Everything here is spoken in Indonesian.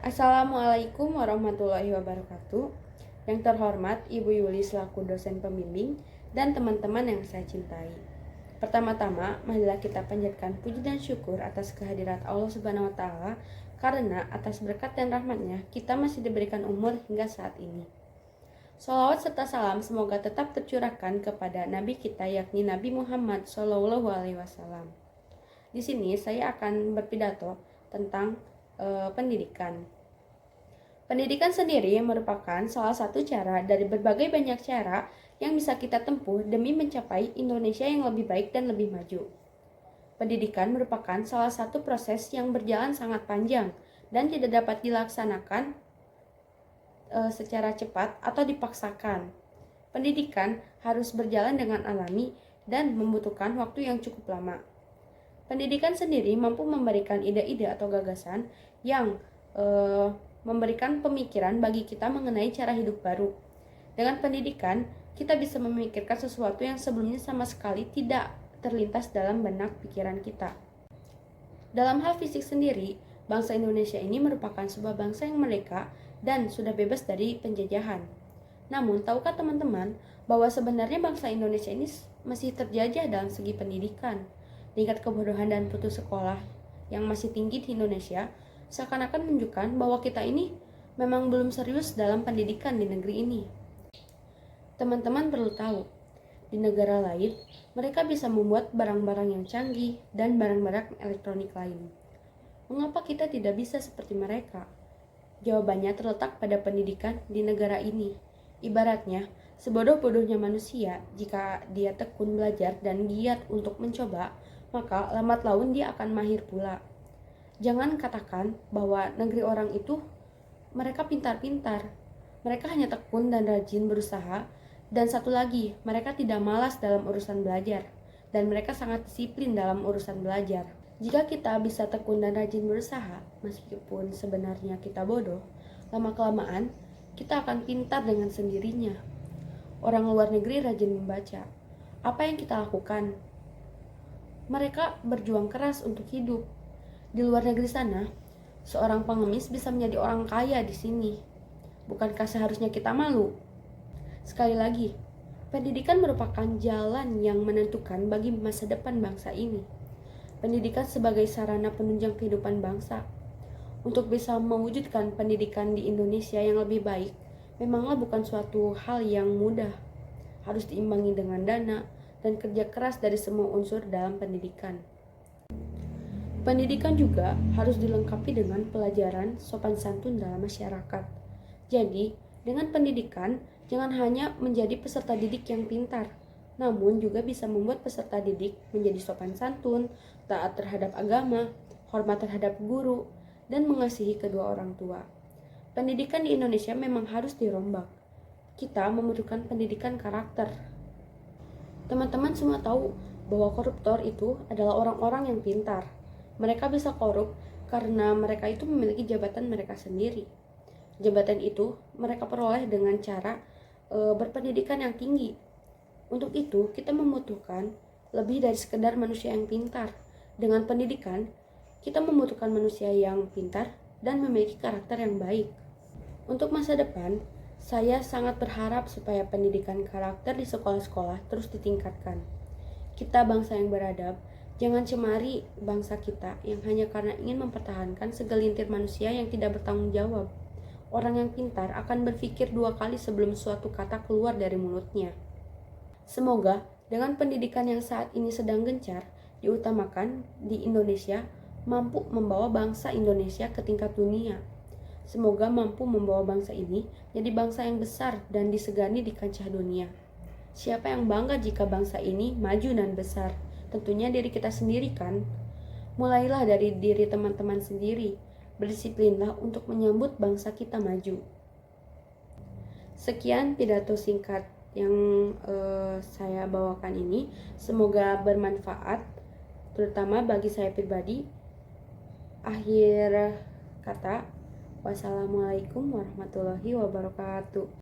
Assalamualaikum warahmatullahi wabarakatuh. Yang terhormat Ibu Yuli selaku dosen pembimbing dan teman-teman yang saya cintai. Pertama-tama, marilah kita panjatkan puji dan syukur atas kehadirat Allah Subhanahu wa taala karena atas berkat dan rahmatnya kita masih diberikan umur hingga saat ini. Shalawat serta salam semoga tetap tercurahkan kepada Nabi kita yakni Nabi Muhammad SAW. Di sini saya akan berpidato tentang pendidikan. Pendidikan sendiri merupakan salah satu cara dari berbagai banyak cara yang bisa kita tempuh demi mencapai Indonesia yang lebih baik dan lebih maju. Pendidikan merupakan salah satu proses yang berjalan sangat panjang dan tidak dapat dilaksanakan secara cepat atau dipaksakan. Pendidikan harus berjalan dengan alami dan membutuhkan waktu yang cukup lama. Pendidikan sendiri mampu memberikan ide-ide atau gagasan yang memberikan pemikiran bagi kita mengenai cara hidup baru. Dengan pendidikan, kita bisa memikirkan sesuatu yang sebelumnya sama sekali tidak terlintas dalam benak pikiran kita. Dalam hal fisik sendiri, bangsa Indonesia ini merupakan sebuah bangsa yang merdeka dan sudah bebas dari penjajahan. Namun, tahukah teman-teman bahwa sebenarnya bangsa Indonesia ini masih terjajah dalam segi pendidikan? Tingkat kebodohan dan putus sekolah yang masih tinggi di Indonesia seakan-akan menunjukkan bahwa kita ini memang belum serius dalam pendidikan di negeri ini. Teman-teman perlu tahu, di negara lain, mereka bisa membuat barang-barang yang canggih dan barang-barang elektronik lain. Mengapa kita tidak bisa seperti mereka? Jawabannya terletak pada pendidikan di negara ini. Ibaratnya, sebodoh-bodohnya manusia, jika dia tekun belajar dan giat untuk mencoba, maka lambat laun dia akan mahir pula. Jangan katakan bahwa negeri orang itu mereka pintar-pintar. Mereka hanya tekun dan rajin berusaha. Dan satu lagi, mereka tidak malas dalam urusan belajar. Dan mereka sangat disiplin dalam urusan belajar. Jika kita bisa tekun dan rajin berusaha, meskipun sebenarnya kita bodoh, lama-kelamaan kita akan pintar dengan sendirinya. Orang luar negeri rajin membaca. Apa yang kita lakukan? Mereka berjuang keras untuk hidup. Di luar negeri sana, seorang pengemis bisa menjadi orang kaya di sini. Bukankah seharusnya kita malu? Sekali lagi, pendidikan merupakan jalan yang menentukan bagi masa depan bangsa ini. Pendidikan sebagai sarana penunjang kehidupan bangsa. Untuk bisa mewujudkan pendidikan di Indonesia yang lebih baik, memanglah bukan suatu hal yang mudah. Harus diimbangi dengan dana dan kerja keras dari semua unsur dalam pendidikan. Pendidikan juga harus dilengkapi dengan pelajaran sopan santun dalam masyarakat. Jadi, dengan pendidikan, jangan hanya menjadi peserta didik yang pintar, namun juga bisa membuat peserta didik menjadi sopan santun, taat terhadap agama, hormat terhadap guru, dan mengasihi kedua orang tua. Pendidikan di Indonesia memang harus dirombak. Kita membutuhkan pendidikan karakter. Teman-teman semua tahu bahwa koruptor itu adalah orang-orang yang pintar. Mereka bisa korup karena mereka itu memiliki jabatan mereka sendiri. Jabatan itu mereka peroleh dengan cara berpendidikan yang tinggi. Untuk itu, kita membutuhkan lebih dari sekedar manusia yang pintar. Dengan pendidikan, kita membutuhkan manusia yang pintar dan memiliki karakter yang baik. Untuk masa depan, saya sangat berharap supaya pendidikan karakter di sekolah-sekolah terus ditingkatkan. Kita bangsa yang beradab, jangan cemari bangsa kita yang hanya karena ingin mempertahankan segelintir manusia yang tidak bertanggung jawab. Orang yang pintar akan berpikir dua kali sebelum suatu kata keluar dari mulutnya. Semoga dengan pendidikan yang saat ini sedang gencar diutamakan di Indonesia mampu membawa bangsa Indonesia ke tingkat dunia. Semoga mampu membawa bangsa ini jadi bangsa yang besar dan disegani di kancah dunia. Siapa yang bangga jika bangsa ini maju dan besar? Tentunya diri kita sendiri kan? Mulailah dari diri teman-teman sendiri. Berdisiplinlah untuk menyambut bangsa kita maju. Sekian pidato singkat yang saya bawakan ini. Semoga bermanfaat, terutama bagi saya pribadi. Akhir kata, wassalamualaikum warahmatullahi wabarakatuh.